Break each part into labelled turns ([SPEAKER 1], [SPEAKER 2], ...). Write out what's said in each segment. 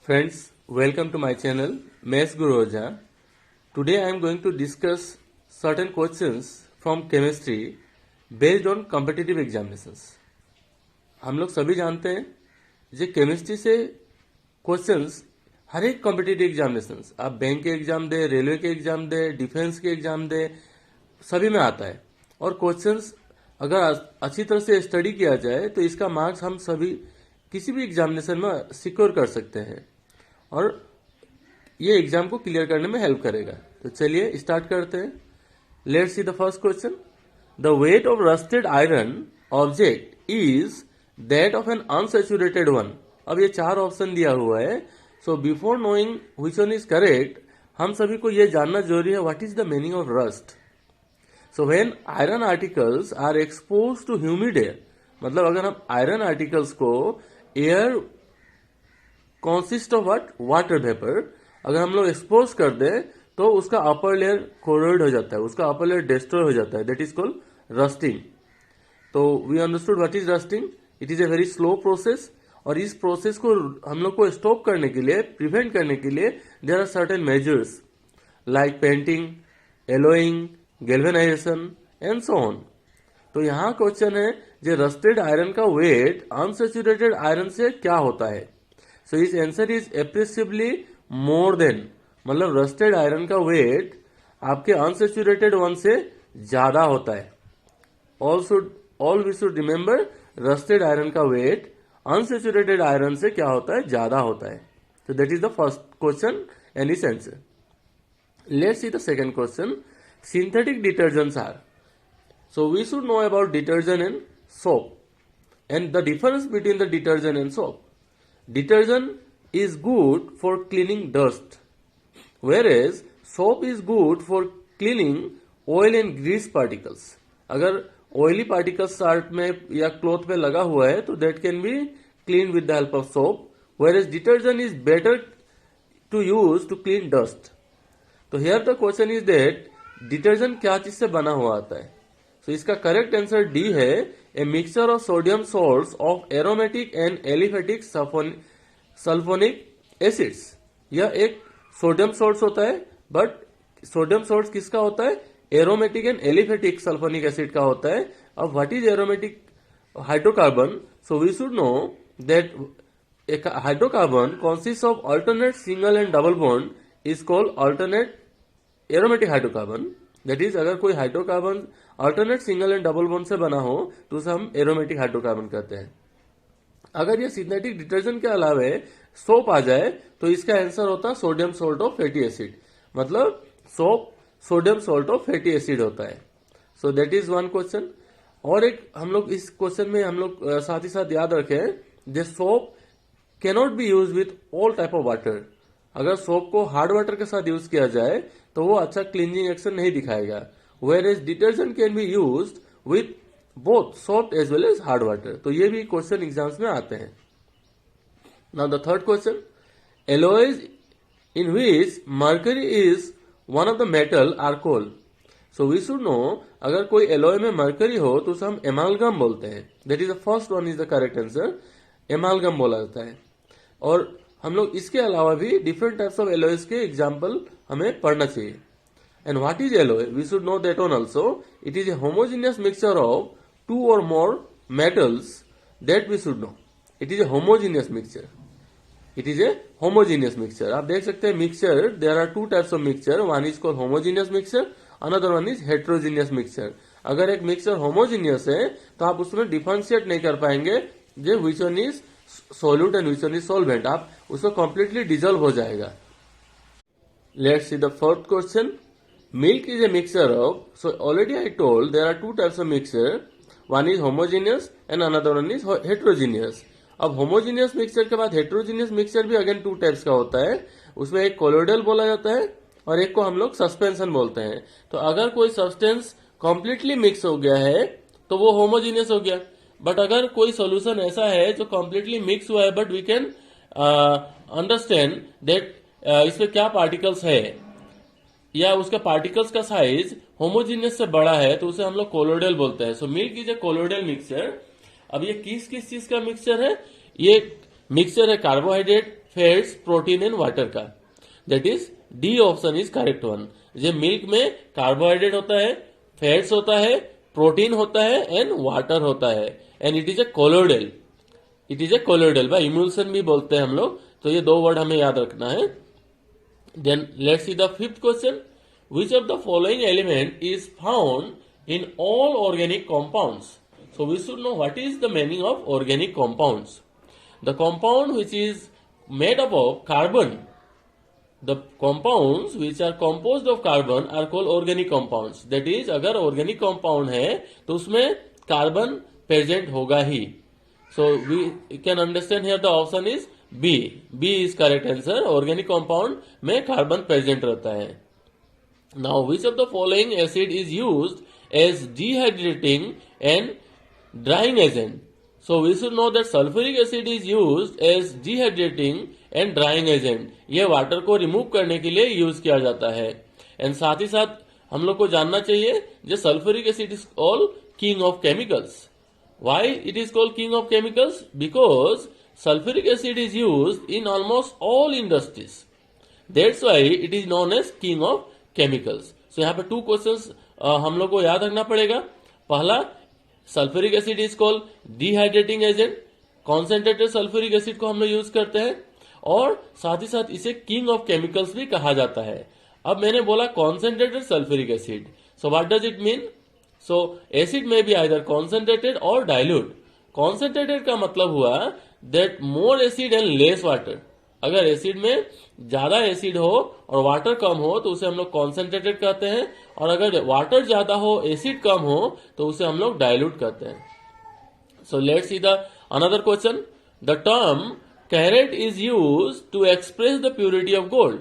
[SPEAKER 1] Friends, welcome to my channel, Mesh Guru Oja. Today I am going to discuss certain questions from chemistry based on competitive examinations. हम लोग सभी जानते हैं जो chemistry से questions हर एक कॉम्पिटिटिव एग्जामिनेशंस, आप बैंक के एग्जाम दे, रेलवे के एग्जाम दे, डिफेंस के एग्जाम दे, सभी में आता है। और क्वेश्चंस अगर अच्छी तरह से स्टडी किया जाए तो इसका मार्क्स हम सभी किसी भी एग्जामिनेशन में सिक्योर कर सकते हैं और ये एग्जाम को क्लियर करने में हेल्प करेगा। तो चलिए स्टार्ट करते हैं। Let's see the first question. The weight of rusted iron object is that of an unsaturated one. अब ये चार ऑप्शन दिया हुआ है। So before knowing which one is correct, हम सभी को यह जानना जरूरी है what is the meaning of rust. So when iron articles are expose to humid air, मतलब अगर हम आयरन आर्टिकल्स को air consist of what, water vapour, अगर हम लोग एक्सपोज कर दें तो उसका अपर लेयर कोरोड हो जाता है, उसका अपर लेयर डिस्ट्रॉय हो जाता है। That is called rusting. तो we understood what is rusting. It is a very slow process और इस प्रोसेस को हम लोग को स्टॉप करने के लिए, प्रिवेंट करने के लिए there are certain measures like painting, alloying, galvanisation and so on. तो यहाँ क्वेश्चन है जो रस्टेड आयरन का वेट अनसैचुरेटेड आयरन से क्या होता है। सो इस answer is appreciably more than, मतलब रस्टेड आयरन का वेट आपके अनसैचुरेटेड वन से ज्यादा होता है। All we should remember, rusted iron का वेट अनसैचुरेटेड आयरन से क्या होता है, ज्यादा होता है। So that is the first question and its answer. Let's see the second question. Synthetic detergents are. So we should know about detergent and soap and the difference between the detergent and soap. Detergent is good for cleaning dust, whereas soap is good for cleaning oil and grease particles. अगर oily particles shirt में या cloth पे लगा हुआ है तो that can be clean with the help of soap, whereas detergent is better to use to clean dust. तो here the question is that detergent क्या चीज से बना हुआ आता है। So इसका करेक्ट आंसर डी है, ए mixture of sodium salts of aromatic and aliphatic sulphonic acids. यह एक सोडियम सॉल्ट्स होता है, बट सोडियम सॉल्ट्स किसका होता है, aromatic and aliphatic sulphonic acid का होता है। अब what is aromatic hydrocarbon? So we should know that एक hydrocarbon consists of alternate single and double bond is called alternate aromatic hydrocarbon. That is, अगर कोई hydrocarbon alternate single and double bond से बना हो तो उसे हम एरोमेटिक हाइड्रोकार्बन कहते हैं। अगर ये सिंथेटिक डिटर्जेंट के अलावा सोप आ जाए तो इसका आंसर होता है sodium salt of fatty acid, मतलब soap sodium salt of fatty acid होता है। So that is one question. और एक हम लोग इस क्वेश्चन में हम लोग साथ ही साथ याद रखें, the soap cannot be use with all type of water. अगर सोप को हार्ड वाटर के साथ यूज किया जाए तो वो अच्छा क्लींजिंग एक्शन नहीं दिखाएगा, whereas detergent can be used with both soft as well as hard water. तो ये भी क्वेश्चन एग्जाम्स में आते हैं। Now the third question, alloys in which mercury is one of the metal are called. So we should know, अगर कोई alloy में mercury हो तो उसे हम एमालगम बोलते हैं। That is the first one, is the correct answer, amalgam बोला जाता है। और हम लोग इसके अलावा भी डिफरेंट टाइप्स ऑफ एलॉयज के एग्जाम्पल हमें पढ़ना चाहिए। And what is alloy? We should know that one also. It is a homogeneous mixture of two or more metals, that we should know. It is a homogeneous mixture. It is a homogeneous mixture. आप देख सकते हैं mixture, there are two types of mixture, one is called homogeneous mixture, another one is heterogeneous mixture. अगर एक mixture homogeneous है तो आप उसमें डिफरेंशिएट नहीं कर पाएंगे जो which one is solute and which one is solvent, आप उसको कंप्लीटली डिजोल्व हो जाएगा। Let's see the fourth question. Milk is a mixture of, so already I told there are two types of mixture, one is homogeneous and another one is heterogeneous. अब homogeneous mixture के बाद heterogeneous mixture भी again two types का होता है। उसमें एक colloidal बोला जाता है और एक को हम लोग सस्पेंशन बोलते हैं। तो अगर कोई सब्सटेंस कंप्लीटली मिक्स हो गया है तो वो होमोजीनियस हो गया, बट अगर कोई सॉल्यूशन ऐसा है जो कंप्लीटली मिक्स हुआ है but we can understand that इसमें क्या पार्टिकल्स है या उसका पार्टिकल्स का साइज होमोजीनियस से बड़ा है तो उसे हम लोग कोलोइडल बोलते हैं। So milk is a colloidal mixture. अब ये किस किस चीज का मिक्सचर है? ये मिक्सचर है carbohydrate, fats, protein and water का। That is D option is correct one. ये मिल्क में कार्बोहाइड्रेट होता है, फैट्स होता है, प्रोटीन होता है एंड वाटर होता है, and it is a colloidal. It is a colloidal, by emulsion भी बोलते हैं हम लोग। तो ये दो वर्ड हमें याद रखना है। Then let's see the fifth question. Which of the following element is found in all organic compounds? So we should know what is the meaning of organic compounds. The compound which is made up of carbon, the compounds which are composed of carbon are called organic compounds. That is, अगर organic compound है तो उसमें carbon present होगा ही. So we can understand here the option is B. B is correct answer. Organic compound में carbon present रहता है. Now which of the following acid is used as dehydrating and drying agent? So we should know that sulfuric acid is used as dehydrating and drying agent. ये water को remove करने के लिए use किया जाता है। एंड साथ ही साथ हम लोग को जानना चाहिए जो sulphuric acid is called king of chemicals. Why it is called king of chemicals? Because sulphuric acid is used in almost all industries. That's why it is known as king of chemicals. So यहाँ पे two questions हम लोग को याद रखना पड़ेगा। पहला, sulphuric acid is called dehydrating agent. Concentrated sulphuric acid को हम लोग यूज करते हैं और साथ ही साथ इसे किंग ऑफ केमिकल्स भी कहा जाता है। अब मैंने बोला concentrated sulphuric acid, so what does it mean? So acid में भी आइदर कॉन्सेंट्रेटेड और डाइल्यूट। कॉन्सेंट्रेटेड का मतलब हुआ that more acid and less water. अगर एसिड में ज्यादा एसिड हो और वाटर कम हो तो उसे हम लोग कॉन्सेंट्रेटेड कहते हैं, और अगर वाटर ज्यादा हो एसिड कम हो तो उसे हम लोग डाइल्यूट कहते हैं। So let's see the another question. The term carat is used to express the purity of gold.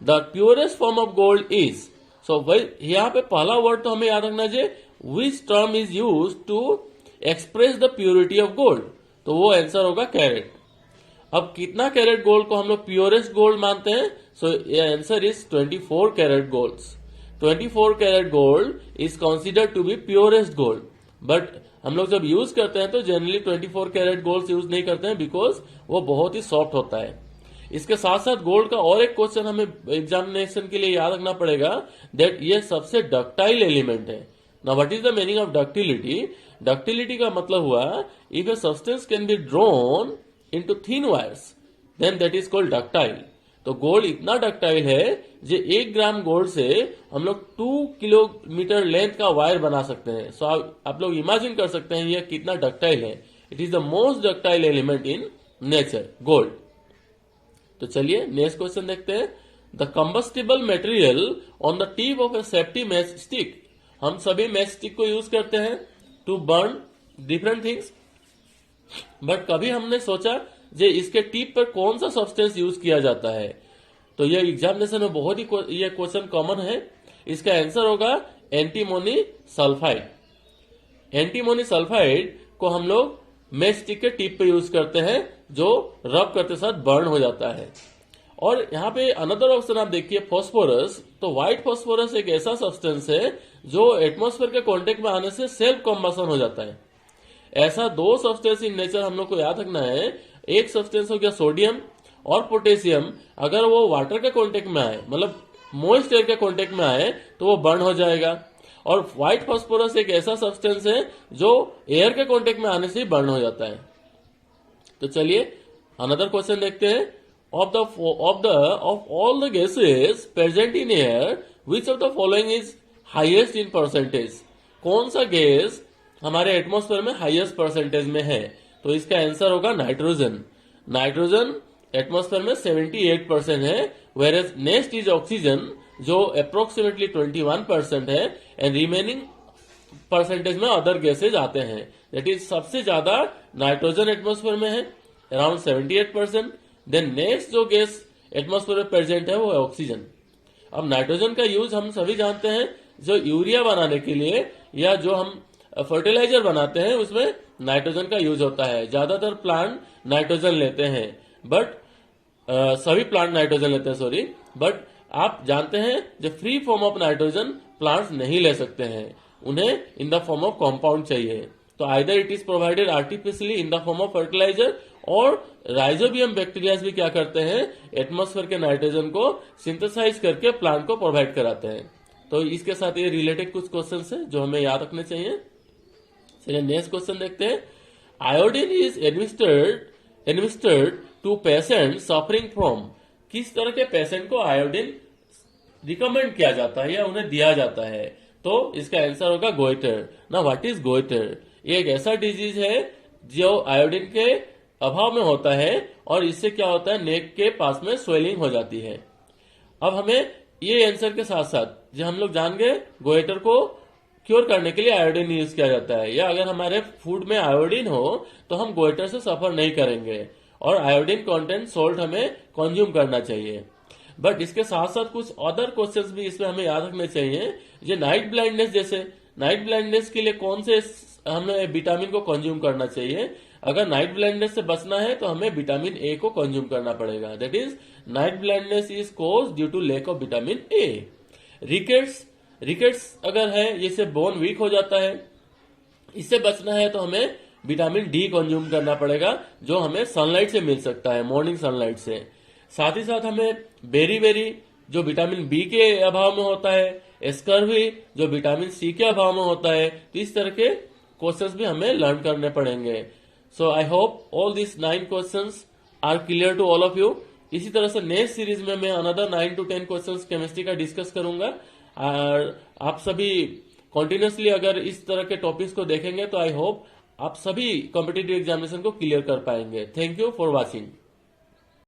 [SPEAKER 1] The purest form of gold is. So भाई यहाँ पे पहला वर्ड तो हमें याद रखना चाहिए, which term is used to express the purity of gold, तो वो आंसर होगा कैरेट। अब कितना कैरेट गोल्ड को हम लोग प्योरेस्ट गोल्ड मानते हैं? सो ये answer is 24 carat gold. 24 carat gold is considered to be purest gold, but हम लोग जब यूज करते हैं तो जनरली 24 कैरेट गोल्ड यूज नहीं करते हैं बिकॉज वो बहुत ही सॉफ्ट होता है। इसके साथ साथ गोल्ड का और एक क्वेश्चन हमें एग्जामिनेशन के लिए याद रखना पड़ेगा, दैट ये सबसे डक्टाइल एलिमेंट है। Now what is the meaning of ductility? Ductility का मतलब हुआ if a substance can be drawn into thin wires, then that is called ductile. तो गोल्ड इतना डक्टाइल है जो 1 ग्राम गोल्ड से हम लोग 2 किलोमीटर लेंथ का वायर बना सकते हैं। सो आप लोग इमेजिन कर सकते हैं ये कितना डक्टाइल है। It is the most ductile element in nature, gold. तो चलिए नेक्स्ट क्वेश्चन देखते हैं। The combustible material on the tip of a safety match stick. हम सभी मैच स्टिक को यूज करते हैं to burn different things, but कभी हमने सोचा जे इसके टिप पर कौन सा सब्सटेंस यूज किया जाता है? तो ये एग्जामिनेशन में बहुत ही ये क्वेश्चन कॉमन है। इसका आंसर होगा एंटीमोनी सल्फाइड। एंटीमोनी सल्फाइड को हम लोग मैच स्टिक के टिप पे यूज करते हैं जो रब करते साथ बर्न हो जाता है। और यहाँ पे अनदर ऑप्शन आप देखिए फॉस्फोरस। तो व्हाइट फॉस्फोरस एक ऐसा सब्सटेंस है जो एटमॉस्फेयर के कांटेक्ट में आने से सेल्फ कॉम्बसन हो जाता है। ऐसा 2 सब्सटेंस इन नेचर हम लोग को याद रखना है। एक सब्सटेंस हो गया सोडियम और पोटेशियम, अगर वो वाटर के कांटेक्ट में आए, मतलब मॉइस्ट एयर के कांटेक्ट में आए तो वो बर्न हो जाएगा। और व्हाइट फास्फोरस एक ऐसा सब्सटेंस है जो एयर के कांटेक्ट में आने से ही बर्न हो जाता है। तो चलिए अनदर क्वेश्चन देखते हैं। Of all the gases present in air which of the following is highest in percentage? कौन सा गैस हमारे एटमॉस्फेयर में हाईएस्ट परसेंटेज में है? तो इसका आंसर होगा नाइट्रोजन। नाइट्रोजन एटमॉस्फेयर में 78% है, वेयर नेक्स्ट इज ऑक्सीजन जो अप्रोक्सीमेटली 21% है, एंड रिमेनिंग परसेंटेज में अदर गैसेज आते हैं। दैट इज सबसे ज्यादा नाइट्रोजन एटमॉस्फेयर में है अराउंड 78%। देन नेक्स्ट जो गैस एटमॉस्फेयर में प्रेजेंट है वो है ऑक्सीजन। अब नाइट्रोजन का यूज हम सभी जानते हैं, जो यूरिया बनाने के लिए या जो हम फर्टिलाइजर बनाते हैं उसमें नाइट्रोजन का यूज होता है। ज्यादातर प्लांट नाइट्रोजन लेते हैं, बट सभी प्लांट नाइट्रोजन लेते हैं सॉरी, बट आप जानते हैं जो free form of nitrogen plants नहीं ले सकते हैं, उन्हें in the form of compound चाहिए। तो either it is provided artificially in the form of fertiliser और राइजोबियम बैक्टीरिया भी क्या करते हैं, एटमॉस्फेयर के नाइट्रोजन को सिंथेसाइज करके प्लांट को प्रोवाइड कराते हैं। तो इसके साथ ये रिलेटेड कुछ क्वेश्चंस हैं जो हमें याद रखने चाहिए। चलिए नेक्स्ट क्वेश्चन देखते हैं। Iodine is administered to patient suffering from, किस तरह के पेशेंट को आयोडीन रिकमेंड किया जाता है या उन्हें दिया जाता है? तो इसका आंसर होगा गोइटर। ना व्हाट इज गोइटर? ये एक ऐसा डिजीज है जो आयोडीन के अभाव में होता है और इससे क्या होता है, नेक के पास में स्वेलिंग हो जाती है। अब हमें ये आंसर के साथ साथ जो हम लोग जान गए, गोइटर को क्योर करने के लिए आयोडीन यूज किया जाता है, या अगर हमारे फूड में आयोडीन हो तो हम गोइटर से सफर नहीं करेंगे और आयोडीन कंटेंट सॉल्ट हमें कंज्यूम करना चाहिए। बट इसके साथ साथ कुछ अदर क्वेश्चंस भी इसमें हमें याद रखने चाहिए। जो नाइट ब्लाइंडनेस, जैसे नाइट ब्लाइंडनेस के लिए कौन से हमें विटामिन को कंज्यूम करना चाहिए? अगर नाइट ब्लाइंडनेस से बचना है तो हमें विटामिन ए को कंज्यूम करना पड़ेगा। That is night blindness is cause due to lack of vitamin A. Rickets अगर है, इससे बोन वीक हो जाता है, इससे बचना है तो हमें विटामिन डी कंज्यूम करना पड़ेगा जो हमें सनलाइट से मिल सकता है, मॉर्निंग सनलाइट से। साथ ही साथ हमें बेरी जो विटामिन बी के अभाव में होता है, स्कर्वी जो विटामिन सी के अभाव में होता है। तो इस तरह के क्वेश्चंस भी हमें लर्न करने पड़ेंगे। So I hope all this 9 questions are clear to all of you. इसी तरह से नेक्स्ट सीरीज में मैं अनदर 9 to 10 क्वेश्चंस केमिस्ट्री का डिस्कस करूंगा और आप सभी कंटिन्यूसली अगर इस तरह के टॉपिक्स को देखेंगे तो आई होप आप सभी कॉम्पिटिटिव एग्जामिनेशन को क्लियर कर पाएंगे। Thank you for watching.